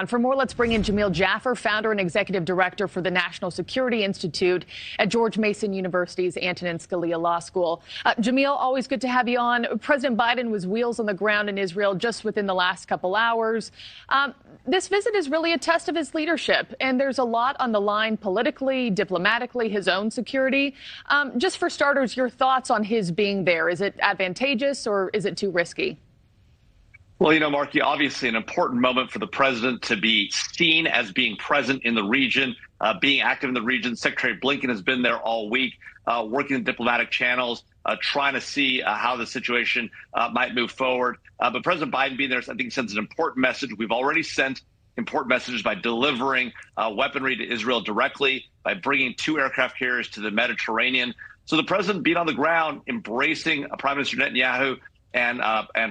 For more, let's bring in Jamil Jaffer, founder and executive director for the National Security Institute at George Mason University's Antonin Scalia Law School. Jamil, always good to have you on. President Biden was wheels on the ground in Israel just within the last couple hours. This visit is really a test of his leadership, and there's a lot on the line politically, diplomatically, his own security. Just for starters, your thoughts on his being there. Is it advantageous or is it too risky? Well, Marky, obviously an important moment for the president to be seen as being present in the region, being active in the region. Secretary Blinken has been there all week, working in diplomatic channels, trying to see how the situation might move forward. But President Biden being there, I think, sends an important message. We've already sent important messages by delivering weaponry to Israel directly, by bringing 2 aircraft carriers to the Mediterranean. So the president being on the ground, embracing Prime Minister Netanyahu and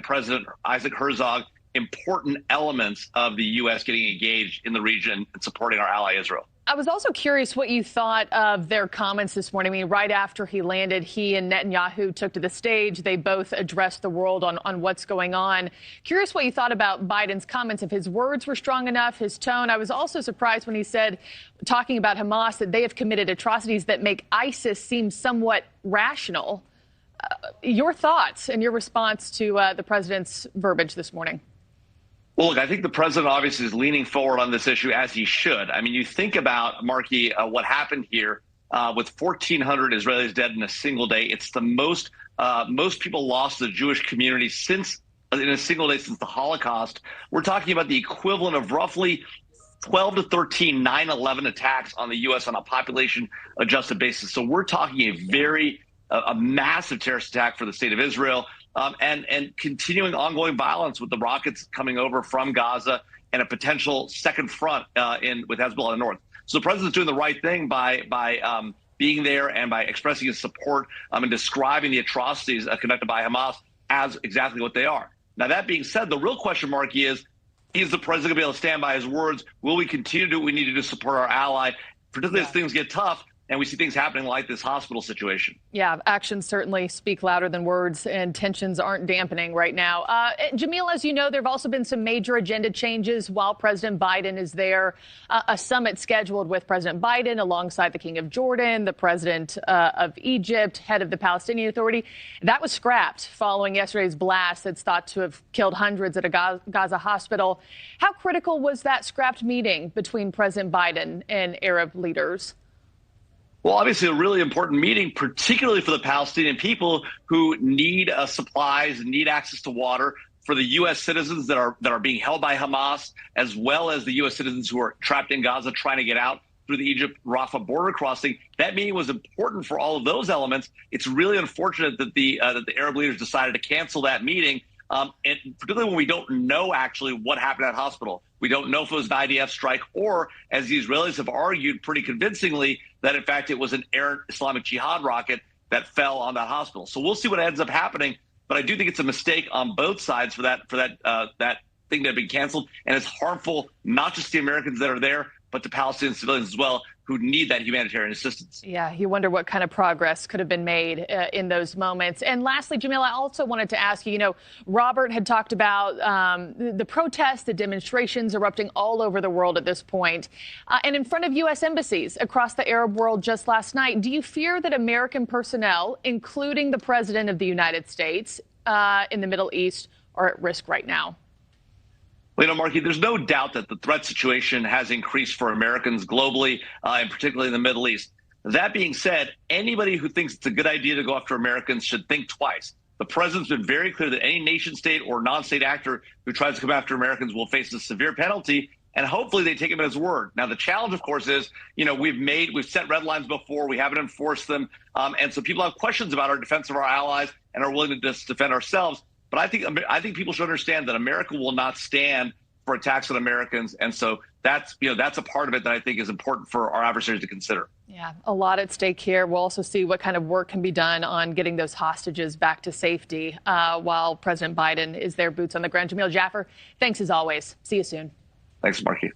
President Isaac Herzog, important elements of the U.S. getting engaged in the region and supporting our ally Israel. I was also curious what you thought of their comments this morning. I mean, right after he landed, he and Netanyahu took to the stage. They both addressed the world on what's going on. Curious what you thought about Biden's comments, if his words were strong enough, his tone. I was also surprised when he said, talking about Hamas, that they have committed atrocities that make ISIS seem somewhat rational. Your thoughts and your response to the president's verbiage this morning? Well, look, I think the president obviously is leaning forward on this issue, as he should. I mean, you think about, Marky, what happened here with 1,400 Israelis dead in a single day. It's the most people lost to the Jewish community in a single day since the Holocaust. We're talking about the equivalent of roughly 12 to 13 9/11 attacks on the U.S. on a population-adjusted basis. So we're talking a massive terrorist attack for the state of Israel, and continuing ongoing violence with the rockets coming over from Gaza and a potential second front with Hezbollah in the north. So the president's doing the right thing by being there and by expressing his support and describing the atrocities conducted by Hamas as exactly what they are. Now, that being said, the real question mark is the president going to be able to stand by his words? Will we continue to do what we need to do to support our ally, particularly as things get tough and we see things happening like this hospital situation? Yeah, actions certainly speak louder than words, and tensions aren't dampening right now. Jamil, as you know, there have also been some major agenda changes while President Biden is there. A summit scheduled with President Biden alongside the King of Jordan, the president of Egypt, head of the Palestinian Authority. That was scrapped following yesterday's blast that's thought to have killed hundreds at a Gaza hospital. How critical was that scrapped meeting between President Biden and Arab leaders? Well, obviously a really important meeting, particularly for the Palestinian people who need supplies and need access to water, for the U.S. citizens that are being held by Hamas, as well as the U.S. citizens who are trapped in Gaza trying to get out through the Egypt-Rafah border crossing. That meeting was important for all of those elements. It's really unfortunate that the Arab leaders decided to cancel that meeting, and particularly when we don't know actually what happened at that hospital. We don't know if it was an IDF strike or, as the Israelis have argued pretty convincingly, that in fact it was an errant Islamic Jihad rocket that fell on that hospital. So we'll see what ends up happening. But I do think it's a mistake on both sides for that thing that had been canceled, and it's harmful not just to the Americans that are there, but to Palestinian civilians as well, who need that humanitarian assistance. Yeah, you wonder what kind of progress could have been made in those moments. And lastly, Jamil, I also wanted to ask you, Robert had talked about the protests, the demonstrations erupting all over the world at this point, and in front of U.S. embassies across the Arab world just last night. Do you fear that American personnel, including the President of the United States, in the Middle East, are at risk right now? Well, Marky, there's no doubt that the threat situation has increased for Americans globally, and particularly in the Middle East. That being said, anybody who thinks it's a good idea to go after Americans should think twice. The president's been very clear that any nation state or non-state actor who tries to come after Americans will face a severe penalty, and hopefully they take him at his word. Now, the challenge, of course, is, we've set red lines before, we haven't enforced them, and so people have questions about our defense of our allies and are willing to just defend ourselves. But I think people should understand that America will not stand for attacks on Americans, and so that's a part of it that I think is important for our adversaries to consider. Yeah, a lot at stake here. We'll also see what kind of work can be done on getting those hostages back to safety while President Biden is there, boots on the ground. Jamil Jaffer, thanks as always. See you soon. Thanks, Marky.